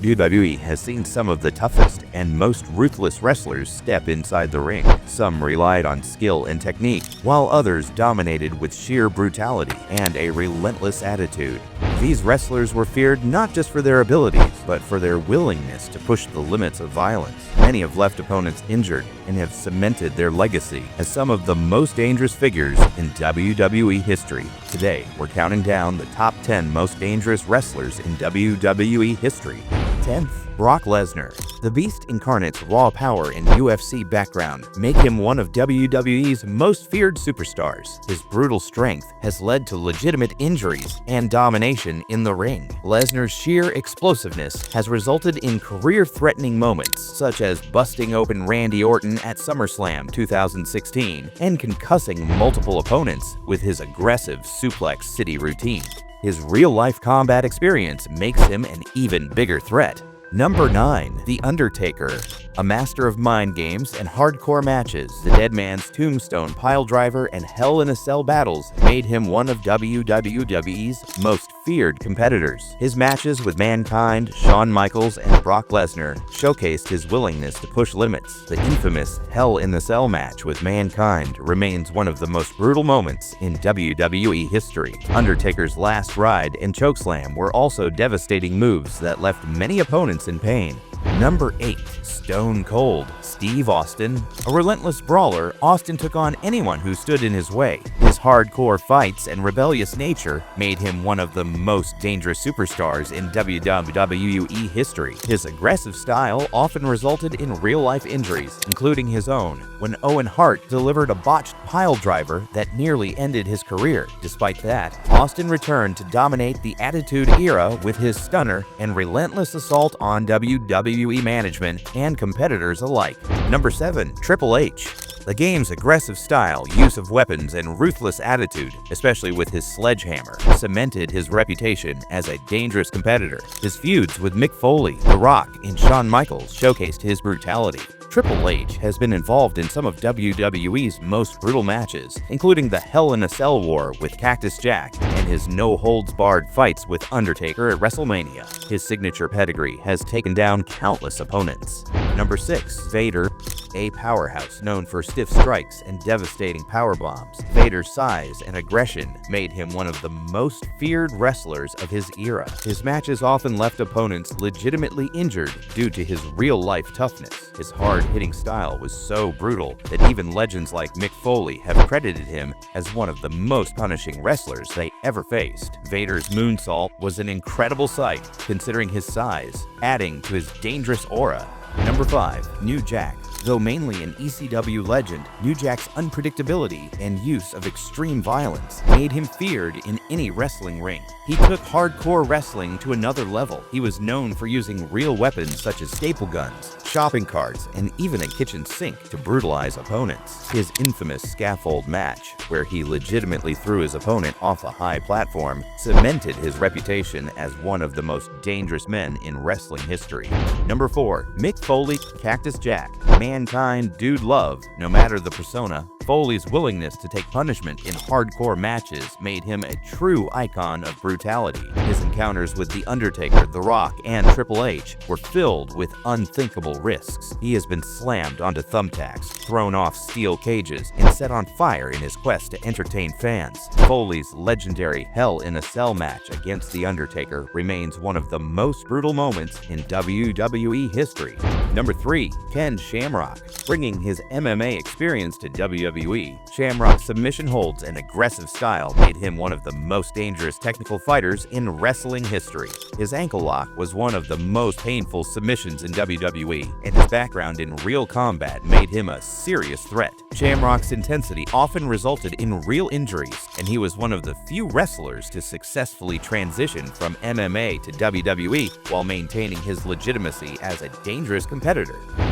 WWE has seen some of the toughest and most ruthless wrestlers step inside the ring. Some relied on skill and technique, while others dominated with sheer brutality and a relentless attitude. These wrestlers were feared not just for their abilities, but for their willingness to push the limits of violence. Many have left opponents injured and have cemented their legacy as some of the most dangerous figures in WWE history. Today, we're counting down the top 10 most dangerous wrestlers in WWE history. 10th, Brock Lesnar. The Beast incarnate's raw power and UFC background make him one of WWE's most feared superstars. His brutal strength has led to legitimate injuries and domination in the ring. Lesnar's sheer explosiveness has resulted in career-threatening moments, such as busting open Randy Orton at SummerSlam 2016 and concussing multiple opponents with his aggressive Suplex City routine. His real-life combat experience makes him an even bigger threat. Number 9. The Undertaker. A master of mind games and hardcore matches, the Dead Man's Tombstone Piledriver and Hell in a Cell battles made him one of WWE's most feared competitors. His matches with Mankind, Shawn Michaels, and Brock Lesnar showcased his willingness to push limits. The infamous Hell in the Cell match with Mankind remains one of the most brutal moments in WWE history. Undertaker's last ride and chokeslam were also devastating moves that left many opponents in pain. Number 8. Stone Cold Steve Austin. A relentless brawler, Austin took on anyone who stood in his way. His hardcore fights and rebellious nature made him one of the most dangerous superstars in WWE history. His aggressive style often resulted in real-life injuries, including his own, when Owen Hart delivered a botched piledriver that nearly ended his career. Despite that, Austin returned to dominate the Attitude Era with his stunner and relentless assault on WWE management and competitors alike. Number 7. Triple H. The game's aggressive style, use of weapons, and ruthless attitude, especially with his sledgehammer, cemented his reputation as a dangerous competitor. His feuds with Mick Foley, The Rock, and Shawn Michaels showcased his brutality. Triple H has been involved in some of WWE's most brutal matches, including the Hell in a Cell war with Cactus Jack and his no-holds-barred fights with Undertaker at WrestleMania. His signature pedigree has taken down countless opponents. Number 6. Vader. A powerhouse known for stiff strikes and devastating powerbombs, Vader's size and aggression made him one of the most feared wrestlers of his era. His matches often left opponents legitimately injured due to his real-life toughness. His hard-hitting style was so brutal that even legends like Mick Foley have credited him as one of the most punishing wrestlers they ever faced. Vader's moonsault was an incredible sight, considering his size, adding to his dangerous aura. Number 5. New Jack. Though mainly an ECW legend, New Jack's unpredictability and use of extreme violence made him feared in any wrestling ring. He took hardcore wrestling to another level. He was known for using real weapons such as staple guns, shopping carts, and even a kitchen sink to brutalize opponents. His infamous scaffold match, where he legitimately threw his opponent off a high platform, cemented his reputation as one of the most dangerous men in wrestling history. Number 4. Mick Foley, Cactus Jack. Mankind, Dude Love. No matter the persona, Foley's willingness to take punishment in hardcore matches made him a true icon of brutality. His encounters with The Undertaker, The Rock, and Triple H were filled with unthinkable risks. He has been slammed onto thumbtacks, thrown off steel cages, and set on fire in his quest to entertain fans. Foley's legendary Hell in a Cell match against The Undertaker remains one of the most brutal moments in WWE history. Number 3. Ken Shamrock. Bringing his MMA experience to WWE, Shamrock's submission holds and aggressive style made him one of the most dangerous technical fighters in wrestling history. His ankle lock was one of the most painful submissions in WWE, and his background in real combat made him a serious threat. Shamrock's intensity often resulted in real injuries, and he was one of the few wrestlers to successfully transition from MMA to WWE while maintaining his legitimacy as a dangerous competitor.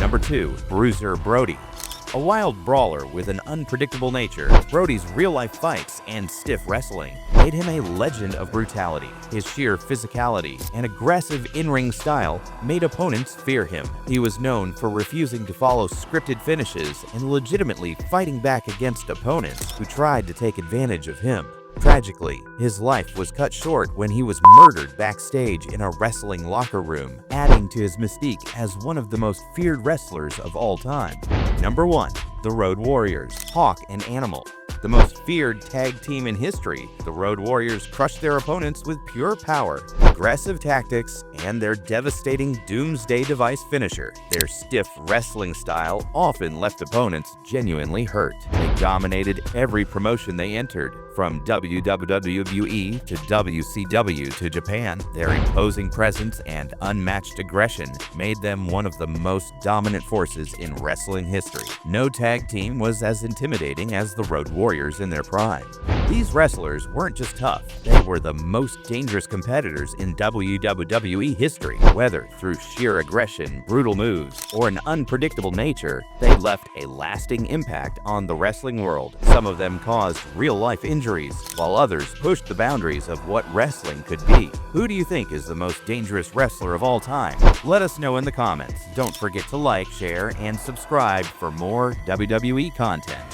Number 2. Bruiser Brody. A wild brawler with an unpredictable nature, Brody's real-life fights and stiff wrestling made him a legend of brutality. His sheer physicality and aggressive in-ring style made opponents fear him. He was known for refusing to follow scripted finishes and legitimately fighting back against opponents who tried to take advantage of him. Tragically, his life was cut short when he was murdered backstage in a wrestling locker room, adding to his mystique as one of the most feared wrestlers of all time. Number 1. The Road Warriors, Hawk and Animal. The most feared tag team in history, the Road Warriors crushed their opponents with pure power, aggressive tactics, and their devastating Doomsday Device finisher. Their stiff wrestling style often left opponents genuinely hurt. They dominated every promotion they entered, from WWE to WCW to Japan. Their imposing presence and unmatched aggression made them one of the most dominant forces in wrestling history. No tag team was as intimidating as the Road Warriors in their prime. These wrestlers weren't just tough, they were the most dangerous competitors in WWE history. Whether through sheer aggression, brutal moves, or an unpredictable nature, they left a lasting impact on the wrestling world. Some of them caused real-life injuries, while others pushed the boundaries of what wrestling could be. Who do you think is the most dangerous wrestler of all time? Let us know in the comments. Don't forget to like, share, and subscribe for more WWE content.